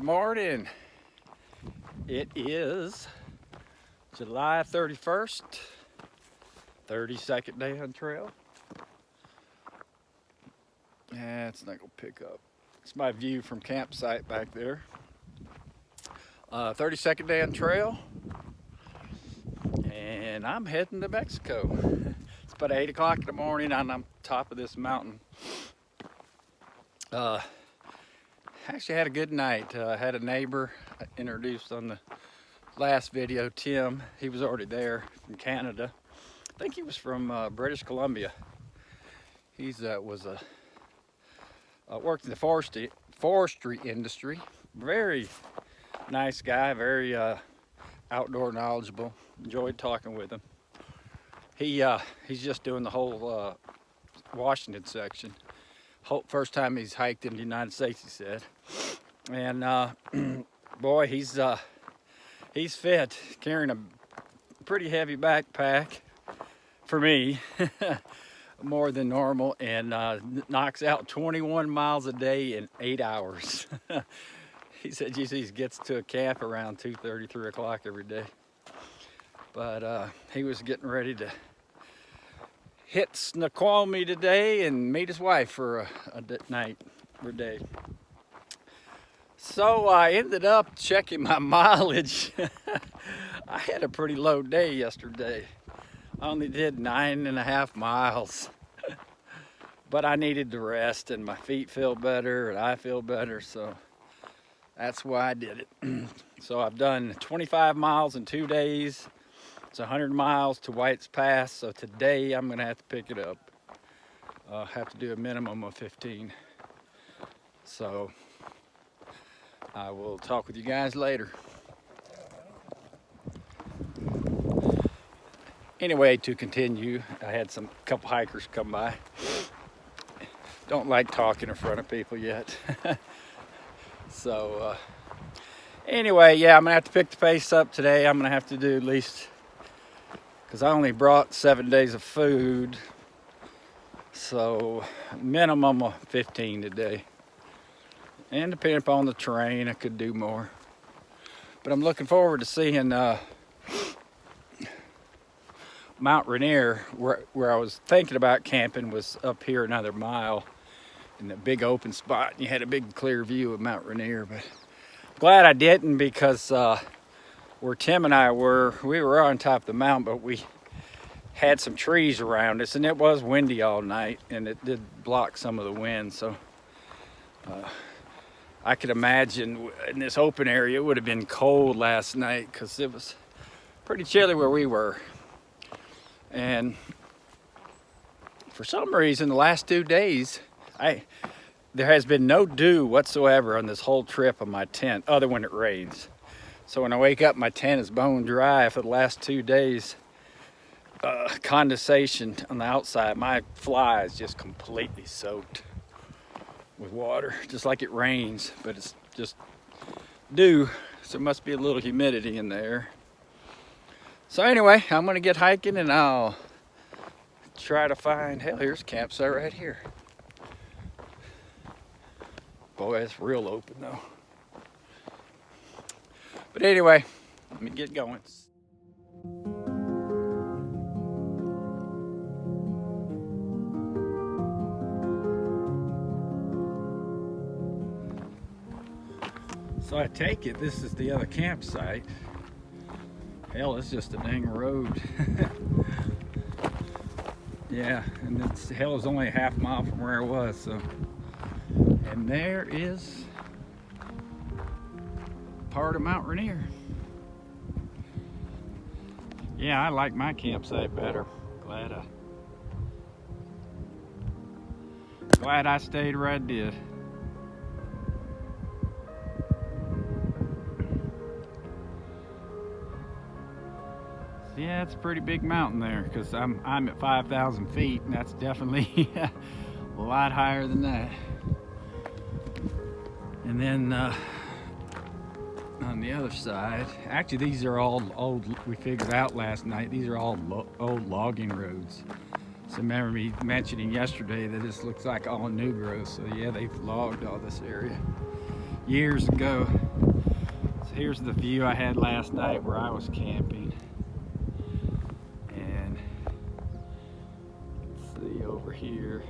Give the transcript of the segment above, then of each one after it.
morning. It is July 31st, 32nd day on trail. Yeah, it's not gonna pick up. It's my view from campsite back there. 32nd day on trail, and I'm heading to Mexico. It's about 8 o'clock in the morning on the top of this mountain. Actually had a good night. I had a neighbor I introduced on the last video, Tim. He was already there from Canada. I think he was from British Columbia. He's worked in the forestry industry. Very nice guy, very outdoor knowledgeable. Enjoyed talking with him. He's just doing the whole Washington section. First time he's hiked in the United States, he said. And boy, he's fit, carrying a pretty heavy backpack for me, more than normal, and knocks out 21 miles a day in 8 hours. He said he gets to a camp around 2:30, 3 o'clock every day. But he was getting ready to hit Snoqualmie today and meet his wife for a night or day. So I ended up checking my mileage. I had a pretty low day yesterday. I only did 9.5 miles. But I needed to rest, and my feet feel better and I feel better, so that's why I did it. So I've done 25 miles in 2 days. It's 100 miles to White's Pass, so today I'm gonna have to pick it up. Have to do a minimum of 15. So I will talk with you guys later. Anyway, to continue, I had a couple hikers come by. Don't like talking in front of people yet. So anyway, yeah, I'm gonna have to pick the pace up today. I'm gonna have to do at least, because I only brought 7 days of food, so minimum of 15 today. And depending upon the terrain, I could do more. But I'm looking forward to seeing Mount Rainier, where I was thinking about camping, was up here another mile in the big open spot. You had a big clear view of Mount Rainier, but glad I didn't, because where Tim and I were, we were on top of the mountain, but we had some trees around us, and it was windy all night, and it did block some of the wind. So I could imagine in this open area it would have been cold last night, because it was pretty chilly where we were. And for some reason, the last 2 days, there has been no dew whatsoever on this whole trip on my tent, other when it rains. So when I wake up, my tent is bone dry for the last 2 days. Condensation on the outside. My fly is just completely soaked with water, just like it rains, but it's just dew. So it must be a little humidity in the air. So anyway, I'm gonna get hiking, and I'll try to find, hell, here's a campsite right here. Boy, it's real open though. But anyway, let me get going. So I take it this is the other campsite. Hell, it's just a dang road. Yeah, and it's only a half mile from where I was, so. And there is part of Mount Rainier. Yeah, I like my campsite better. Glad I stayed where I did. Yeah, it's a pretty big mountain there, because I'm at 5,000 feet, and that's definitely a lot higher than that. And then on the other side, actually these are all old, we figured out last night, these are all old logging roads. So remember me mentioning yesterday that this looks like all new growth. So yeah, they've logged all this area. years ago. So here's the view I had last night where I was camping. And let's see over here.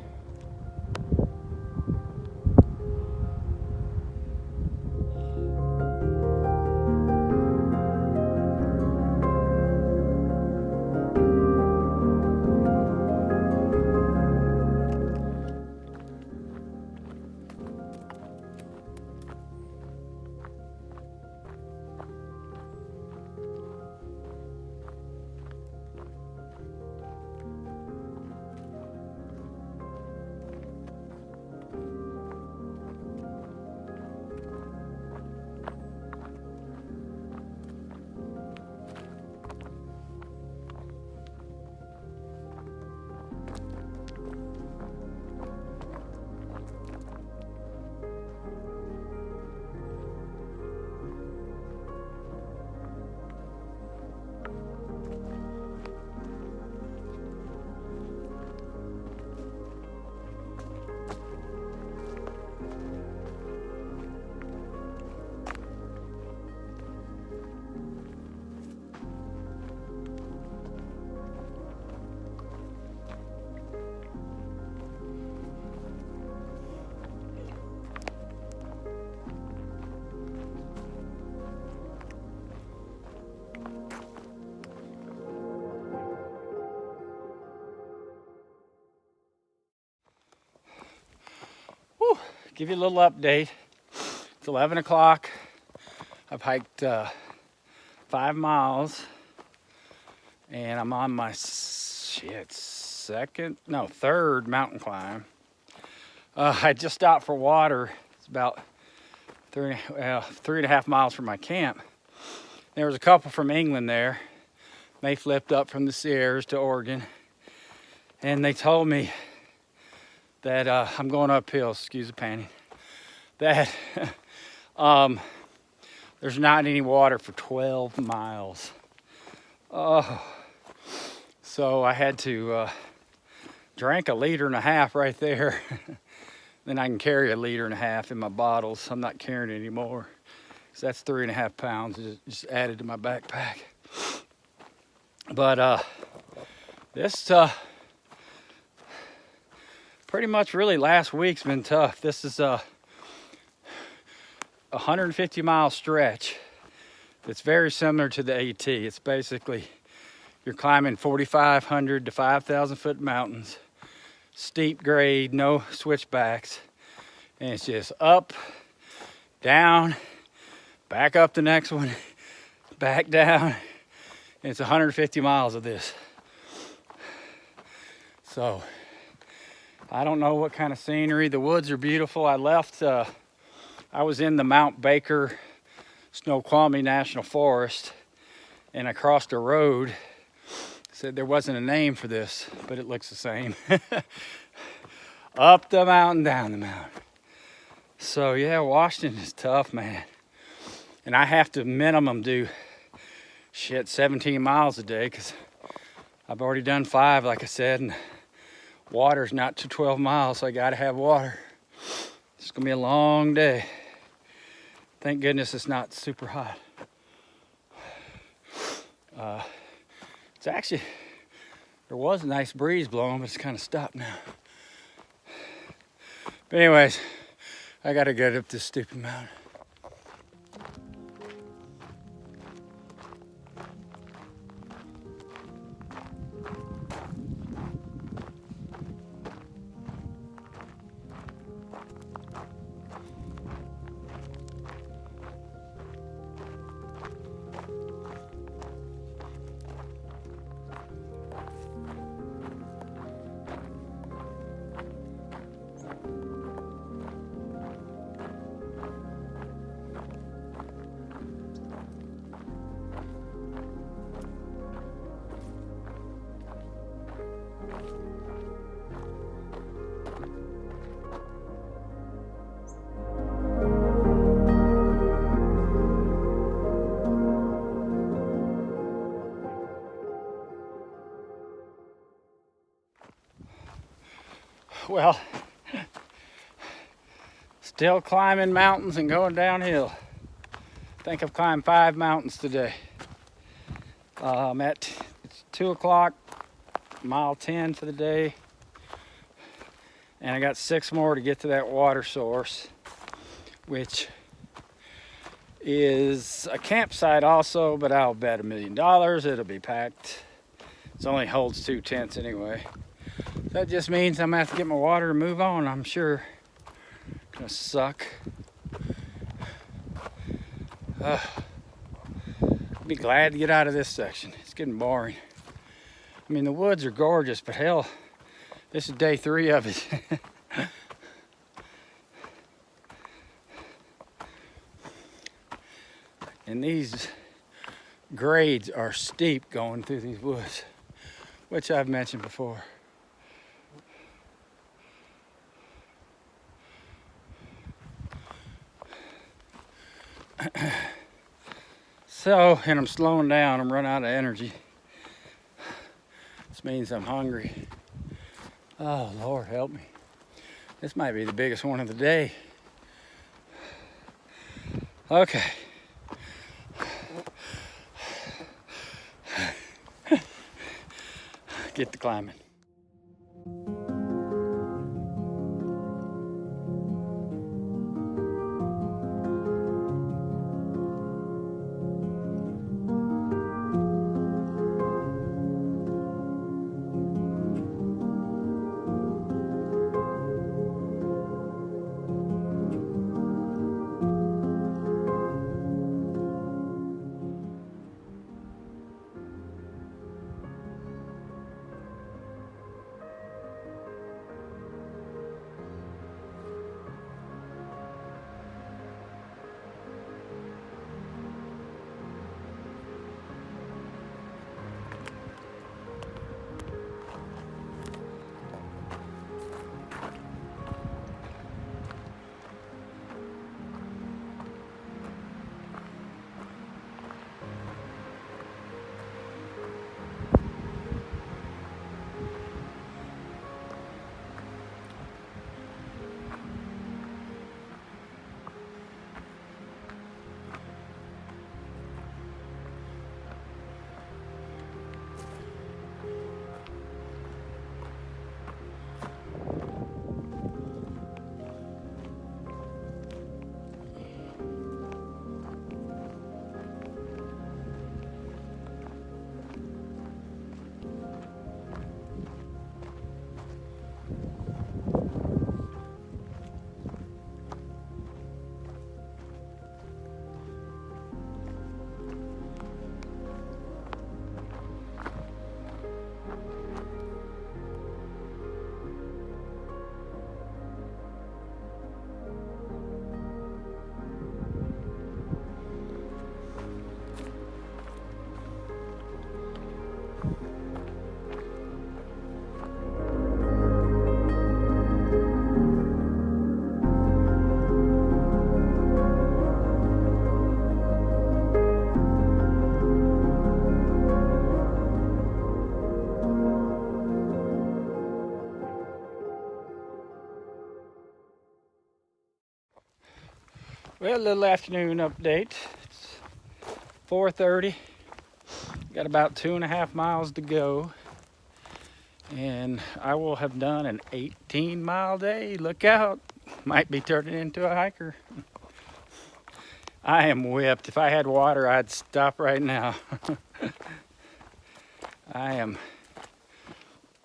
Whew. Give you a little update. It's 11 o'clock. I've hiked 5 miles and I'm on my third mountain climb. I just stopped for water. It's about 3.5 miles from my camp. There was a couple from England there. They flipped up from the Sierras to Oregon, and they told me that I'm going uphill, excuse the panting, that there's not any water for 12 miles. So I had to drink 1.5 liters right there. Then I can carry 1.5 liters in my bottles. I'm not carrying it anymore. So that's 3.5 pounds just added to my backpack. But this pretty much really last week's been tough. This is a 150-mile stretch that's very similar to the AT. It's basically you're climbing 4,500 to 5,000 foot mountains, steep grade, no switchbacks, and it's just up, down, back up the next one, back down, and it's 150 miles of this. So I don't know what kind of scenery. The woods are beautiful. I was in the Mount Baker Snoqualmie National Forest, and I crossed a road. Said there wasn't a name for this, but it looks the same. Up the mountain, down the mountain. So yeah, Washington is tough, man. And I have to minimum do 17 miles a day because I've already done 5, like I said, and water's not to 12 miles, so I gotta have water. It's gonna be a long day. Thank goodness it's not super hot. It's actually, there was a nice breeze blowing, but it's kind of stopped now. But anyways, I gotta get up this stupid mountain. Well, Still climbing mountains and going downhill. I think I've climbed 5 mountains today. It's 2 o'clock, mile 10 for the day. And I got 6 more to get to that water source, which is a campsite also, but I'll bet $1 million it'll be packed. It only holds 2 tents anyway. That just means I'm gonna have to get my water and move on, I'm sure. Gonna suck. I'll be glad to get out of this section. It's getting boring. I mean, the woods are gorgeous, but hell, this is day 3 of it. And these grades are steep going through these woods, which I've mentioned before. So, and I'm slowing down, I'm running out of energy. This means I'm hungry. Oh, Lord help me. This might be the biggest one of the day. Okay. Get to climbing. Well, a little afternoon update. It's 4:30. Got about 2.5 miles to go. And I will have done an 18-mile day. Look out. Might be turning into a hiker. I am whipped. If I had water, I'd stop right now. I am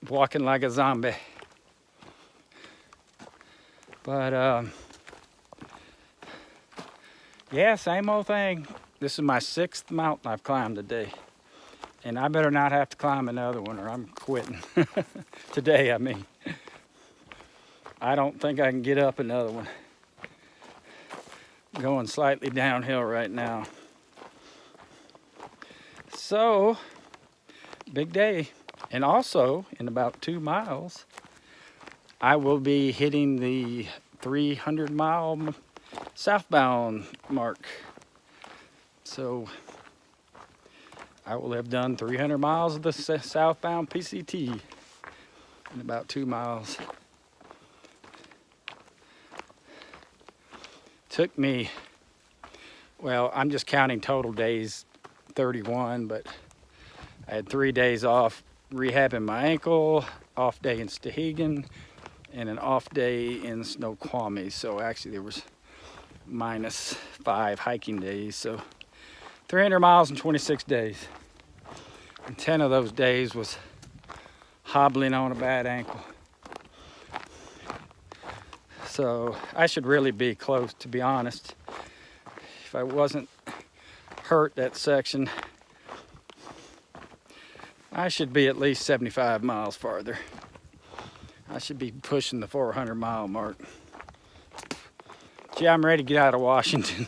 walking like a zombie. But, yeah, same old thing. This is my 6th mountain I've climbed today. And I better not have to climb another one or I'm quitting. Today, I mean. I don't think I can get up another one. Going slightly downhill right now. So, big day. And also, in about 2 miles, I will be hitting the 300-mile southbound mark. So I will have done 300 miles of the southbound PCT in about 2 miles. Took me, well, I'm just counting total days, 31, but I had 3 days off rehabbing my ankle, off day in Stehegan, and an off day in Snoqualmie. So actually there was -5 hiking days. So 300 miles in 26 days. And 10 of those days was hobbling on a bad ankle. So I should really be close, to be honest. If I wasn't hurt that section, I should be at least 75 miles farther. I should be pushing the 400-mile mark. Gee, I'm ready to get out of Washington.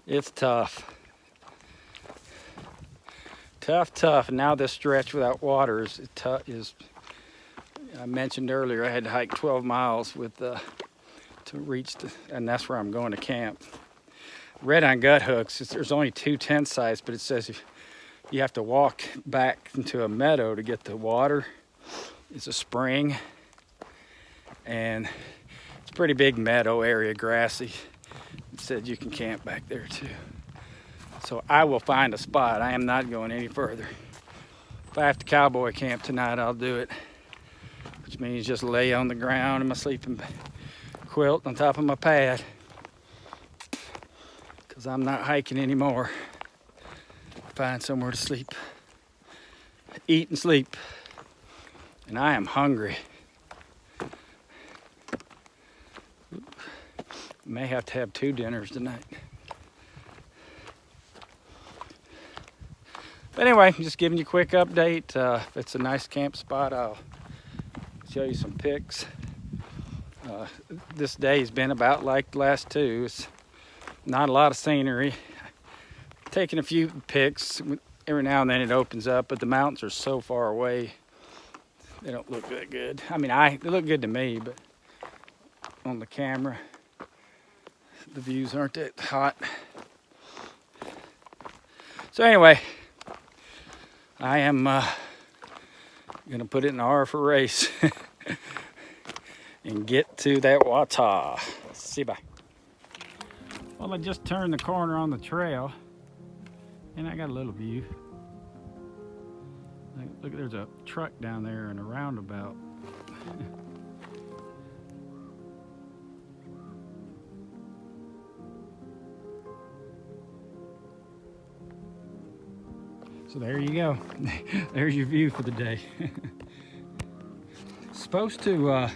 It's tough. Tough. And now this stretch without water is I mentioned earlier, I had to hike 12 miles with to reach and that's where I'm going to camp. Read on gut hooks, there's only 2 tent sites, but it says if you have to walk back into a meadow to get the water. It's a spring, and it's a pretty big meadow area, grassy. It said you can camp back there too. So I will find a spot. I am not going any further. If I have to cowboy camp tonight, I'll do it. Which means just lay on the ground in my sleeping quilt on top of my pad. Because I'm not hiking anymore. Find somewhere to sleep. Eat and sleep. And I am hungry. May have to have 2 dinners tonight. But anyway, I'm just giving you a quick update. If it's a nice camp spot, I'll show you some pics. This day has been about like the last 2. It's not a lot of scenery. Taking a few pics. Every now and then it opens up, but the mountains are so far away, they don't look that good. I mean, they look good to me, but on the camera, the views aren't that hot. So anyway, I am gonna put it in R for race and get to that Wata. See you, bye. Well, I just turned the corner on the trail and I got a little view. Look, there's a truck down there and a roundabout. So there you go. There's your view for the day. Supposed to, well,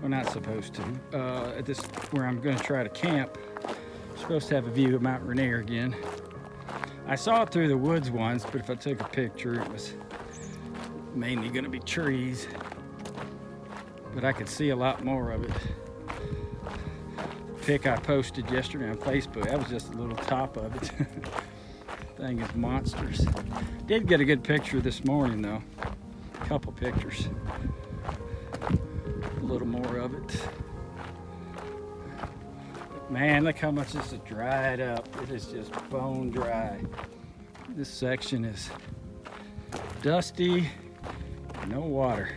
not supposed to, at this, where I'm gonna try to camp, supposed to have a view of Mount Rainier again. I saw it through the woods once, but if I took a picture, it was mainly gonna be trees. But I could see a lot more of it. The pic I posted yesterday on Facebook, that was just a little top of it. Thing is monsters. Did get a good picture this morning though. A couple pictures. A little more of it. But man, look how much this is dried up. It is just bone dry. This section is dusty, no water.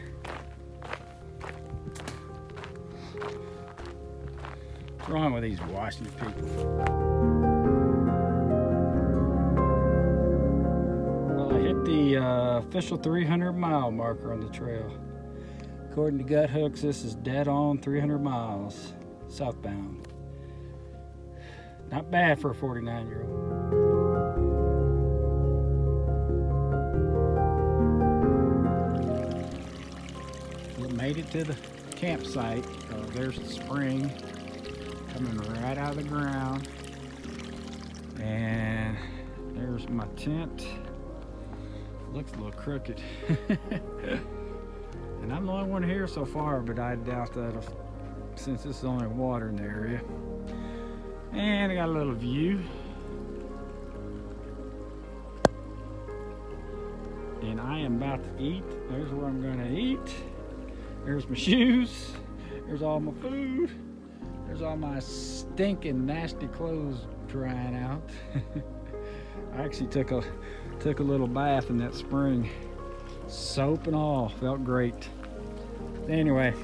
What's wrong with these Washington people? The official 300-mile marker on the trail. According to gut hooks, this is dead on 300 miles southbound. Not bad for a 49-year-old. We made it to the campsite. There's the spring coming right out of the ground, and there's my tent. Looks a little crooked. And I'm the only one here so far, but I doubt that since this is only water in the area. And I got a little view. And I am about to eat. There's where I'm gonna eat. There's my shoes. There's all my food. There's all my stinking nasty clothes drying out. I actually took a little bath in that spring. Soap and all, felt great. Anyway,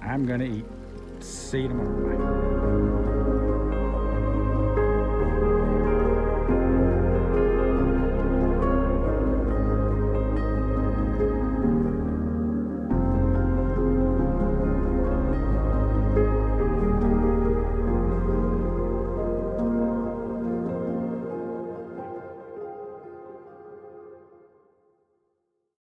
I'm gonna eat. See you tomorrow. Bye.